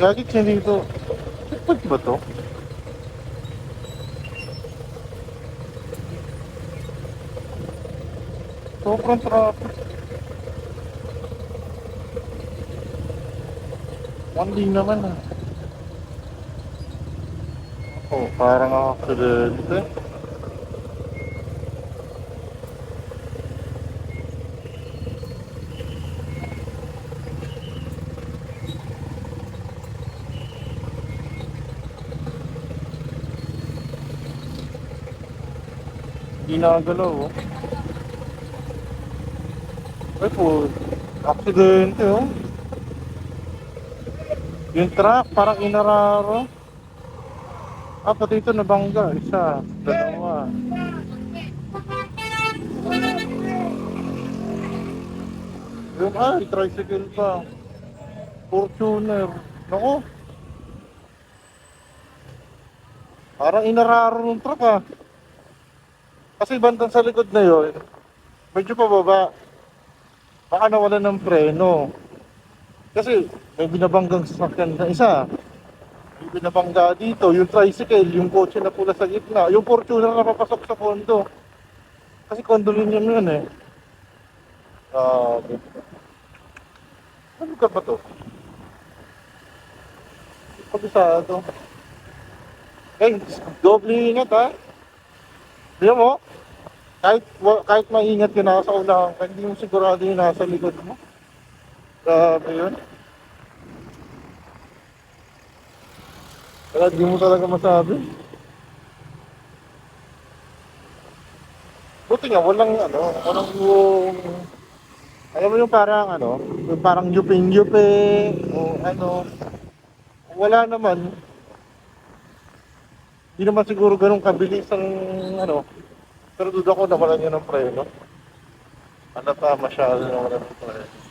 Gagit siya dito. Checkpoint ba to? Sobrang traffic. Hindi naman ah. Oh, parang aksidente. Hindi nakagalaw oh. Ay po, aksidente oh. Yung truck parang inararo. Ah, pati ito nabangga. Isa, dalawa. Yung tricycle pa. Fortuner. Naku, parang inararo ng truck ah. Kasi bandang sa likod na yon, medyo pababa. Baka nawala ng preno. Kasi may binabanggang sasakyan na isa. May binabangga dito, yung tricycle, yung kotse na pula sa gitna, yung Fortuner na papasok sa kondo. Kasi condominium yun eh. Grabe. Ano ka ba to? Pag-isado. Eh, doble ingat ha. Di mo, kahit maingat ka nasa unahan ka, hindi mo sigurado yung nasa likod mo. Grabe yun. Kaya di mo talaga masabi. Buti nga, walang yung, alam mo yung parang yung parang yuping-yupe, o wala naman. Hindi naman siguro ganun kabilis ang pero duda ko nawalan yun ng preno. Masyado nawalan ng preno.